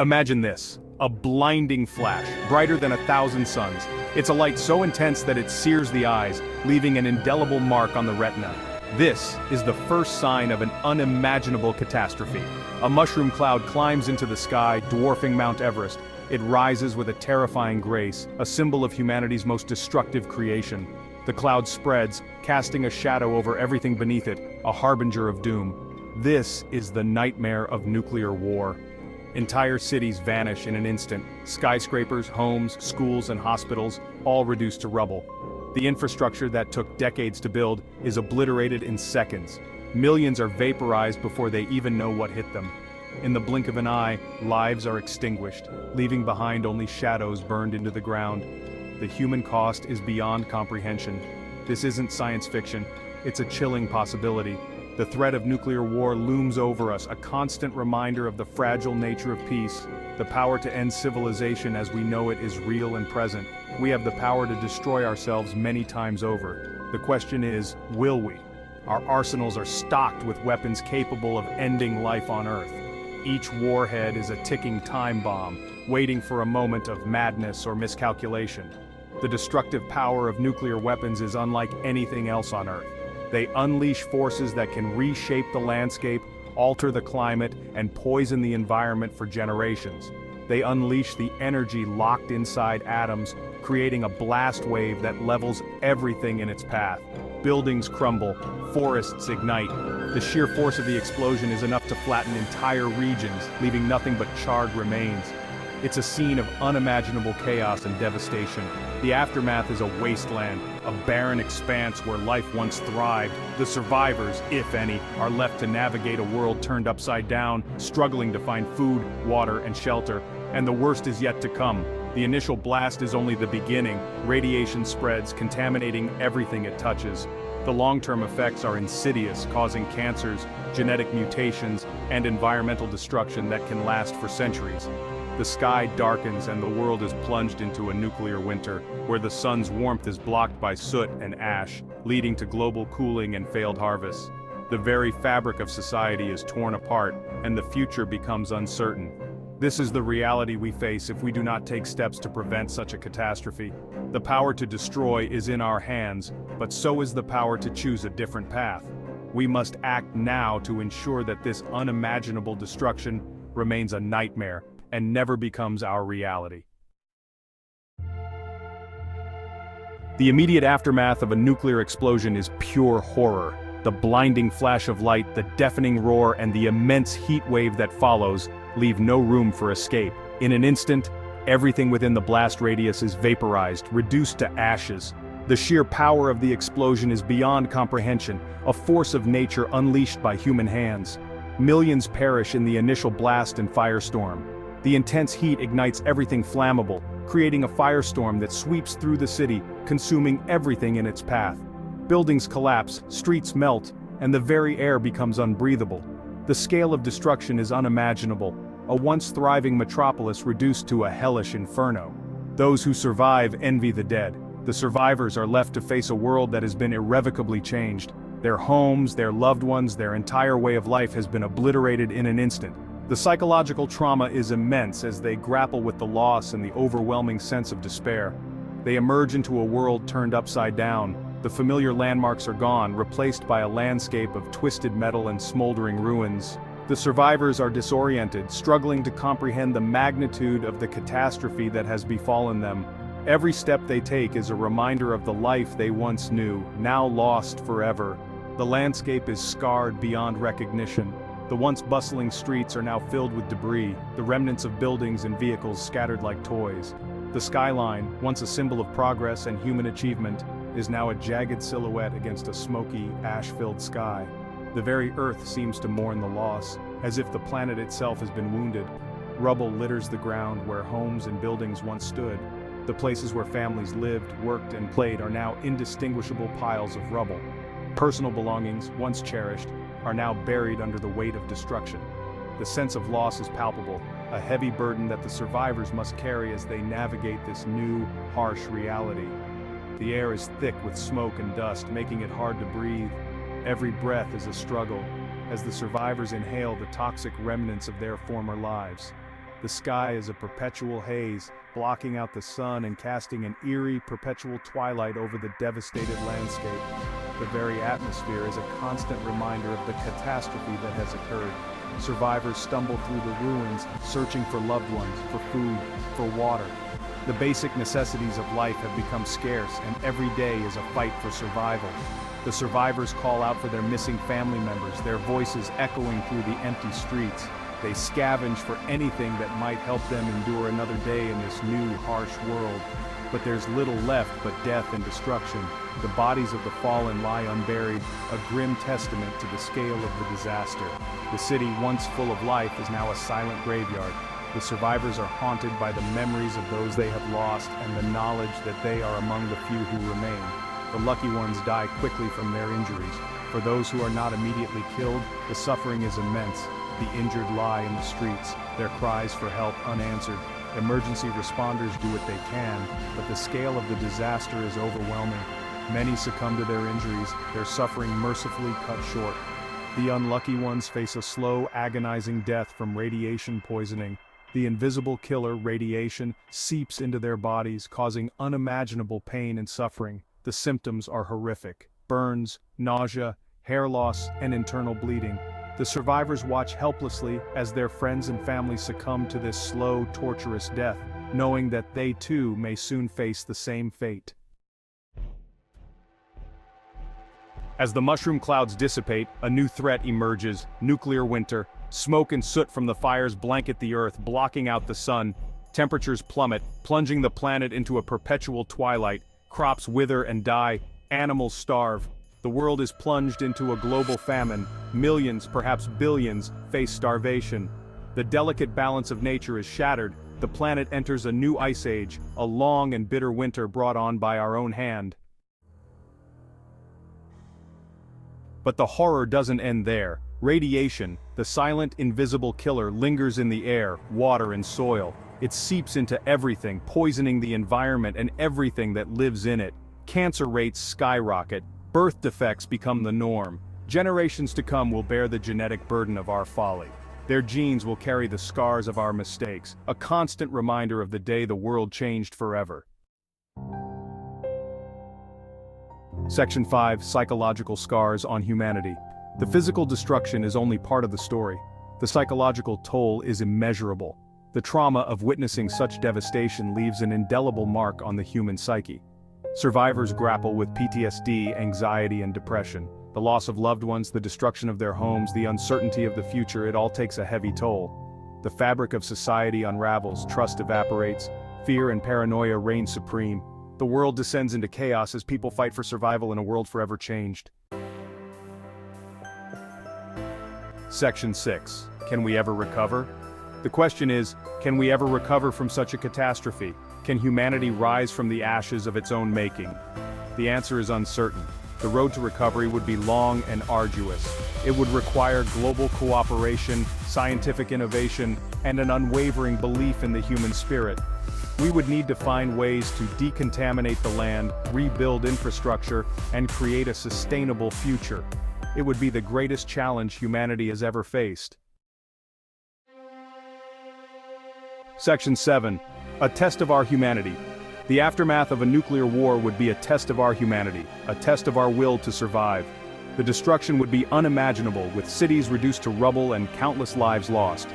Imagine this, a blinding flash, brighter than 1,000 suns. It's a light so intense that it sears the eyes, leaving an indelible mark on the retina. This is the first sign of an unimaginable catastrophe. A mushroom cloud climbs into the sky, dwarfing Mount Everest. It rises with a terrifying grace, a symbol of humanity's most destructive creation. The cloud spreads, casting a shadow over everything beneath it, a harbinger of doom. This is the nightmare of nuclear war. Entire cities vanish in an instant, skyscrapers, homes, schools, and hospitals, all reduced to rubble. The infrastructure that took decades to build is obliterated in seconds. Millions are vaporized before they even know what hit them. In the blink of an eye, lives are extinguished, leaving behind only shadows burned into the ground. The human cost is beyond comprehension. This isn't science fiction, it's a chilling possibility. The threat of nuclear war looms over us, a constant reminder of the fragile nature of peace. The power to end civilization as we know it is real and present. We have the power to destroy ourselves many times over. The question is, will we? Our arsenals are stocked with weapons capable of ending life on Earth. Each warhead is a ticking time bomb, waiting for a moment of madness or miscalculation. The destructive power of nuclear weapons is unlike anything else on Earth. They unleash forces that can reshape the landscape, alter the climate, and poison the environment for generations. They unleash the energy locked inside atoms, creating a blast wave that levels everything in its path. Buildings crumble, forests ignite. The sheer force of the explosion is enough to flatten entire regions, leaving nothing but charred remains. It's a scene of unimaginable chaos and devastation. The aftermath is a wasteland, a barren expanse where life once thrived. The survivors, if any, are left to navigate a world turned upside down, struggling to find food, water, and shelter. And the worst is yet to come. The initial blast is only the beginning. Radiation spreads, contaminating everything it touches. The long-term effects are insidious, causing cancers, genetic mutations, and environmental destruction that can last for centuries. The sky darkens and the world is plunged into a nuclear winter, where the sun's warmth is blocked by soot and ash, leading to global cooling and failed harvests. The very fabric of society is torn apart, and the future becomes uncertain. This is the reality we face if we do not take steps to prevent such a catastrophe. The power to destroy is in our hands, but so is the power to choose a different path. We must act now to ensure that this unimaginable destruction remains a nightmare and never becomes our reality. The immediate aftermath of a nuclear explosion is pure horror. The blinding flash of light, the deafening roar, and the immense heat wave that follows leave no room for escape. In an instant, everything within the blast radius is vaporized, reduced to ashes. The sheer power of the explosion is beyond comprehension, a force of nature unleashed by human hands. Millions perish in the initial blast and firestorm. The intense heat ignites everything flammable, creating a firestorm that sweeps through the city, consuming everything in its path. Buildings collapse, streets melt, and the very air becomes unbreathable. The scale of destruction is unimaginable, a once thriving metropolis reduced to a hellish inferno. Those who survive envy the dead. The survivors are left to face a world that has been irrevocably changed. Their homes, their loved ones, their entire way of life has been obliterated in an instant. The psychological trauma is immense as they grapple with the loss and the overwhelming sense of despair. They emerge into a world turned upside down. The familiar landmarks are gone, replaced by a landscape of twisted metal and smoldering ruins. The survivors are disoriented, struggling to comprehend the magnitude of the catastrophe that has befallen them. Every step they take is a reminder of the life they once knew, now lost forever. The landscape is scarred beyond recognition. The once bustling streets are now filled with debris, the remnants of buildings and vehicles scattered like toys. The skyline, once a symbol of progress and human achievement, is now a jagged silhouette against a smoky, ash-filled sky. The very earth seems to mourn the loss, as if the planet itself has been wounded. Rubble litters the ground where homes and buildings once stood. The places where families lived, worked, and played are now indistinguishable piles of rubble. Personal belongings, once cherished, are now buried under the weight of destruction. The sense of loss is palpable, a heavy burden that the survivors must carry as they navigate this new, harsh reality. The air is thick with smoke and dust, making it hard to breathe. Every breath is a struggle, as the survivors inhale the toxic remnants of their former lives. The sky is a perpetual haze, blocking out the sun and casting an eerie, perpetual twilight over the devastated landscape. The very atmosphere is a constant reminder of the catastrophe that has occurred. Survivors stumble through the ruins, searching for loved ones, for food, for water. The basic necessities of life have become scarce, and every day is a fight for survival. The survivors call out for their missing family members, their voices echoing through the empty streets. They scavenge for anything that might help them endure another day in this new, harsh world. But there's little left but death and destruction. The bodies of the fallen lie unburied, a grim testament to the scale of the disaster. The city, once full of life, is now a silent graveyard. The survivors are haunted by the memories of those they have lost and the knowledge that they are among the few who remain. The lucky ones die quickly from their injuries. For those who are not immediately killed, the suffering is immense. The injured lie in the streets, their cries for help unanswered. Emergency responders do what they can, but the scale of the disaster is overwhelming. Many succumb to their injuries, their suffering mercifully cut short. The unlucky ones face a slow, agonizing death from radiation poisoning. The invisible killer, radiation, seeps into their bodies, causing unimaginable pain and suffering. The symptoms are horrific: burns, nausea, hair loss, and internal bleeding. The survivors watch helplessly as their friends and family succumb to this slow, torturous death, knowing that they too may soon face the same fate. As the mushroom clouds dissipate, a new threat emerges: nuclear winter. Smoke and soot from the fires blanket the earth, blocking out the sun. Temperatures plummet, plunging the planet into a perpetual twilight. Crops wither and die, animals starve. The world is plunged into a global famine. Millions, perhaps billions, face starvation. The delicate balance of nature is shattered. The planet enters a new ice age, a long and bitter winter brought on by our own hand. But the horror doesn't end there. Radiation, the silent, invisible killer, lingers in the air, water, and soil. It seeps into everything, poisoning the environment and everything that lives in it. Cancer rates skyrocket. Birth defects become the norm. Generations to come will bear the genetic burden of our folly. Their genes will carry the scars of our mistakes, a constant reminder of the day the world changed forever. Section 5: Psychological Scars on Humanity. The physical destruction is only part of the story. The psychological toll is immeasurable. The trauma of witnessing such devastation leaves an indelible mark on the human psyche. Survivors grapple with PTSD, anxiety, and depression. The loss of loved ones, the destruction of their homes, the uncertainty of the future, it all takes a heavy toll. The fabric of society unravels, trust evaporates, fear and paranoia reign supreme. The world descends into chaos as people fight for survival in a world forever changed. Section 6: Can we ever recover? The question is, can we ever recover from such a catastrophe? Can humanity rise from the ashes of its own making? The answer is uncertain. The road to recovery would be long and arduous. It would require global cooperation, scientific innovation, and an unwavering belief in the human spirit. We would need to find ways to decontaminate the land, rebuild infrastructure, and create a sustainable future. It would be the greatest challenge humanity has ever faced. Section 7: A test of our humanity. The aftermath of a nuclear war would be a test of our humanity, a test of our will to survive. The destruction would be unimaginable, with cities reduced to rubble and countless lives lost.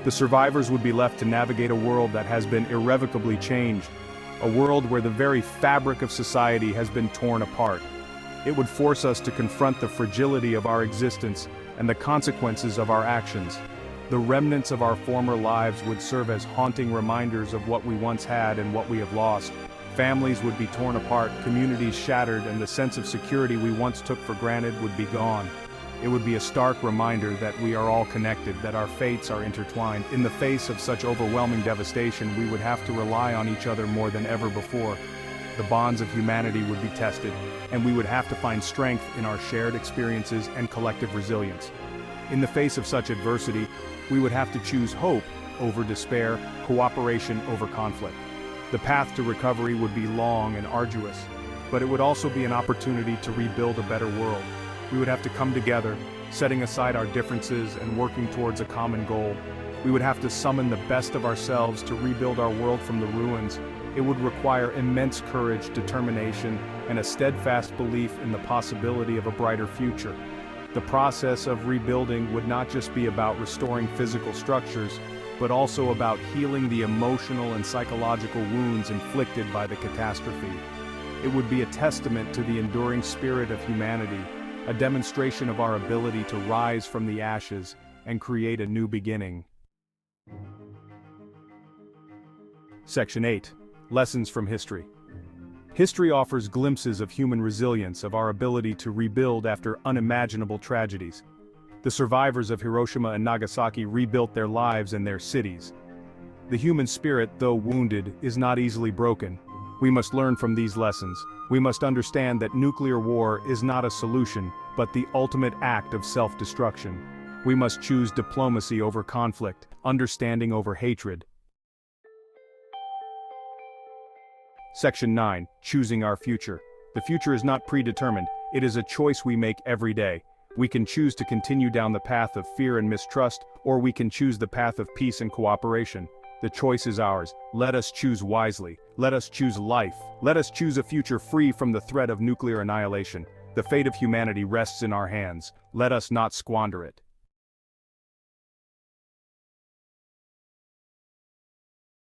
The survivors would be left to navigate a world that has been irrevocably changed, a world where the very fabric of society has been torn apart. It would force us to confront the fragility of our existence and the consequences of our actions. The remnants of our former lives would serve as haunting reminders of what we once had and what we have lost. Families would be torn apart, communities shattered, and the sense of security we once took for granted would be gone. It would be a stark reminder that we are all connected, that our fates are intertwined. In the face of such overwhelming devastation, we would have to rely on each other more than ever before. The bonds of humanity would be tested, and we would have to find strength in our shared experiences and collective resilience. In the face of such adversity, we would have to choose hope over despair, cooperation over conflict. The path to recovery would be long and arduous, but it would also be an opportunity to rebuild a better world. We would have to come together, setting aside our differences and working towards a common goal. We would have to summon the best of ourselves to rebuild our world from the ruins. It would require immense courage, determination, and a steadfast belief in the possibility of a brighter future. The process of rebuilding would not just be about restoring physical structures, but also about healing the emotional and psychological wounds inflicted by the catastrophe. It would be a testament to the enduring spirit of humanity, a demonstration of our ability to rise from the ashes and create a new beginning. Section 8. Lessons from history. History offers glimpses of human resilience, of our ability to rebuild after unimaginable tragedies. The survivors of Hiroshima and Nagasaki rebuilt their lives and their cities. The human spirit, though wounded, is not easily broken. We must learn from these lessons. We must understand that nuclear war is not a solution, but the ultimate act of self-destruction. We must choose diplomacy over conflict, understanding over hatred. Section 9. Choosing our future. The future is not predetermined, it is a choice we make every day. We can choose to continue down the path of fear and mistrust, or we can choose the path of peace and cooperation. The choice is ours. Let us choose wisely. Let us choose life. Let us choose a future free from the threat of nuclear annihilation. The fate of humanity rests in our hands. Let us not squander it.